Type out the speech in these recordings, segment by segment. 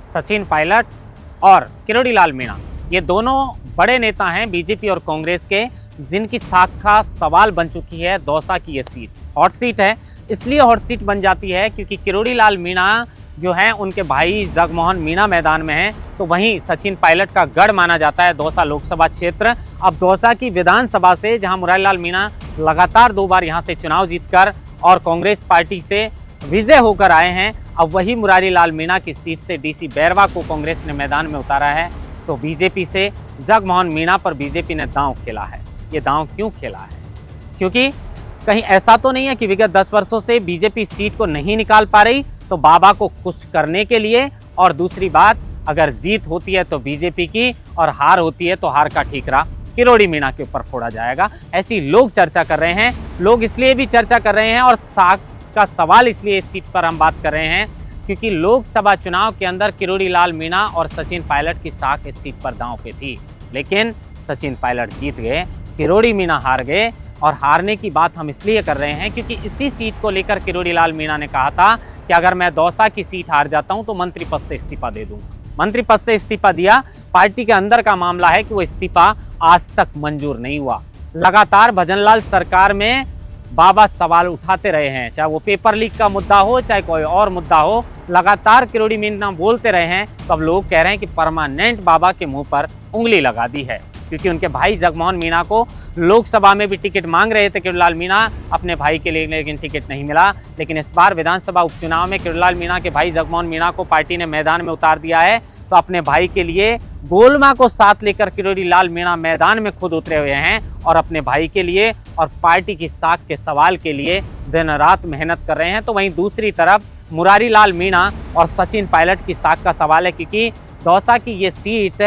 सचिन पायलट और किरोड़ी लाल मीणा, ये दोनों बड़े नेता हैं बीजेपी और कांग्रेस के, जिनकी साख सवाल बन चुकी है दौसा की ये सीट। हॉट सीट है, इसलिए हॉट सीट बन जाती है क्योंकि किरोड़ी लाल मीणा जो हैं उनके भाई जगमोहन मीणा मैदान में हैं, तो वहीं सचिन पायलट का गढ़ माना जाता है दौसा लोकसभा क्षेत्र। अब दौसा की विधानसभा से, जहां मुरारी लाल मीणा लगातार 2 बार यहां से चुनाव जीतकर और कांग्रेस पार्टी से विजय होकर आए हैं, अब वही मुरारी लाल मीणा की सीट से डीसी बैरवा को कांग्रेस ने मैदान में उतारा है। तो बीजेपी से जगमोहन मीणा पर बीजेपी ने दांव खेला है। ये दांव क्यों खेला है? क्योंकि कहीं ऐसा तो नहीं है कि विगत 10 वर्षों से बीजेपी सीट को नहीं निकाल पा रही, तो बाबा को खुश करने के लिए, और दूसरी बात, अगर जीत होती है तो बीजेपी की और हार होती है तो हार का ठीकरा किरोड़ी मीणा के ऊपर फोड़ा जाएगा। ऐसी लोग चर्चा कर रहे हैं। लोग इसलिए भी चर्चा कर रहे हैं और साख का सवाल इसलिए इस सीट पर हम बात कर रहे हैं क्योंकि लोकसभा चुनाव के अंदर किरोड़ी लाल मीणा और सचिन पायलट की साख इस सीट पर दांव पे थी, लेकिन सचिन पायलट जीत गए, किरोड़ी मीणा हार गए। और हारने की बात हम इसलिए कर रहे हैं क्योंकि इसी सीट को लेकर किरोड़ी लाल मीणा ने कहा था कि अगर मैं दौसा की सीट हार जाता हूं तो मंत्री पद से इस्तीफा दे दूंगा। मंत्री पद से इस्तीफा दिया। पार्टी के अंदर का मामला है कि वो इस्तीफा आज तक मंजूर नहीं हुआ। लगातार भजनलाल सरकार में बाबा सवाल उठाते रहे हैं, चाहे वो पेपर लीक का मुद्दा हो, चाहे कोई और मुद्दा हो, लगातार किरोड़ी मीणा बोलते रहे हैं। तो अब लोग कह रहे हैं कि परमानेंट बाबा के मुंह पर उंगली लगा दी है, क्योंकि उनके भाई जगमोहन मीणा को लोकसभा में भी टिकट मांग रहे थे किरोड़ी लाल मीणा अपने भाई के लिए, लेकिन टिकट नहीं मिला। लेकिन इस बार विधानसभा उपचुनाव में किरोड़ी लाल मीणा के भाई जगमोहन मीणा को पार्टी ने मैदान में उतार दिया है। तो अपने भाई के लिए गोलमा को साथ लेकर किरोड़ी लाल मीणा मैदान में खुद उतरे हुए हैं और अपने भाई के लिए और पार्टी की साख के सवाल के लिए दिन रात मेहनत कर रहे हैं। तो वहीं दूसरी तरफ मुरारी लाल मीणा और सचिन पायलट की साख का सवाल है, क्योंकि दौसा की ये सीट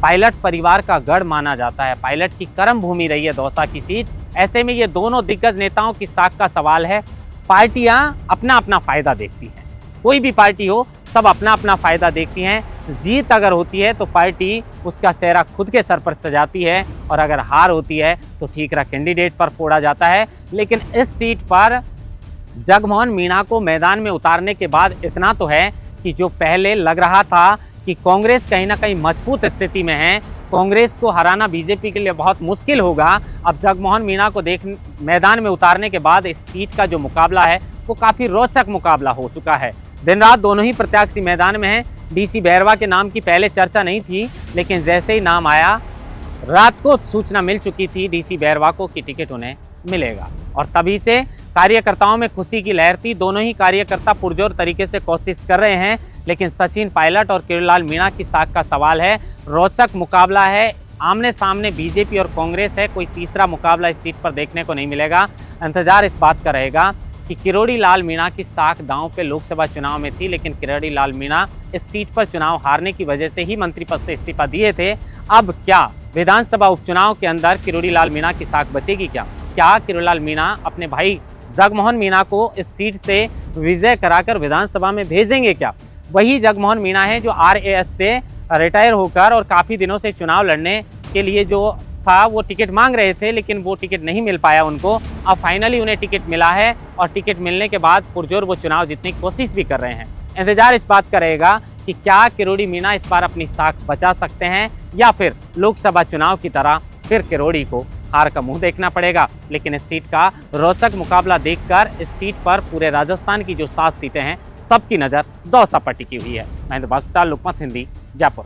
पायलट परिवार का गढ़ माना जाता है, पायलट की कर्म भूमि रही है दौसा की सीट। ऐसे में ये दोनों दिग्गज नेताओं की साख का सवाल है। पार्टियां अपना अपना फायदा देखती हैं, कोई भी पार्टी हो, सब अपना अपना फायदा देखती हैं। जीत अगर होती है तो पार्टी उसका सेहरा खुद के सर पर सजाती है, और अगर हार होती है तो ठीकरा कैंडिडेट पर फोड़ा जाता है। लेकिन इस सीट पर जगमोहन मीणा को मैदान में उतारने के बाद इतना तो है कि जो पहले लग रहा था कि कांग्रेस कहीं ना कहीं मजबूत स्थिति में है, कांग्रेस को हराना बीजेपी के लिए बहुत मुश्किल होगा, अब जगमोहन मीणा को मैदान में उतारने के बाद इस सीट का जो मुकाबला है वो काफ़ी रोचक मुकाबला हो चुका है। दिन रात दोनों ही प्रत्याशी मैदान में हैं। डीसी बैरवा के नाम की पहले चर्चा नहीं थी, लेकिन जैसे ही नाम आया, रात को सूचना मिल चुकी थी डीसी बैरवा को कि टिकट उन्हें मिलेगा, और तभी से कार्यकर्ताओं में खुशी की लहर थी। दोनों ही कार्यकर्ता पुरजोर तरीके से कोशिश कर रहे हैं, लेकिन सचिन पायलट और किरोड़ी लाल मीणा की साख का सवाल है। रोचक मुकाबला है, आमने सामने बीजेपी और कांग्रेस है, कोई तीसरा मुकाबला इस सीट पर देखने को नहीं मिलेगा। इंतजार इस बात का रहेगा कि किरोड़ी लाल मीणा की साख दांव पे लोकसभा चुनाव में थी, लेकिन किरोड़ी लाल मीणा इस सीट पर चुनाव हारने की वजह से ही मंत्री पद से इस्तीफा दिए थे। अब क्या विधानसभा उपचुनाव के अंदर किरोड़ी लाल मीणा की साख बचेगी? क्या किरोड़ी लाल मीणा अपने भाई जगमोहन मीणा को इस सीट से विजय कराकर विधानसभा में भेजेंगे क्या? वही जगमोहन मीणा है जो RAS से रिटायर होकर और काफ़ी दिनों से चुनाव लड़ने के लिए जो था वो टिकट मांग रहे थे, लेकिन वो टिकट नहीं मिल पाया उनको। अब फाइनली उन्हें टिकट मिला है, और टिकट मिलने के बाद पुरजोर वो चुनाव जीतने की कोशिश भी कर रहे हैं। इंतजार इस बात का रहेगा कि क्या किरोड़ी मीणा इस बार अपनी साख बचा सकते हैं, या फिर लोकसभा चुनाव की तरह फिर किरोड़ी को हार का मुंह देखना पड़ेगा। लेकिन इस सीट का रोचक मुकाबला देखकर इस सीट पर पूरे राजस्थान की जो 7 सीटें हैं, सबकी नज़र दौसा पर टिकी हुई है। महेंद्र बासुटा, लोकमत हिंदी, जयपुर।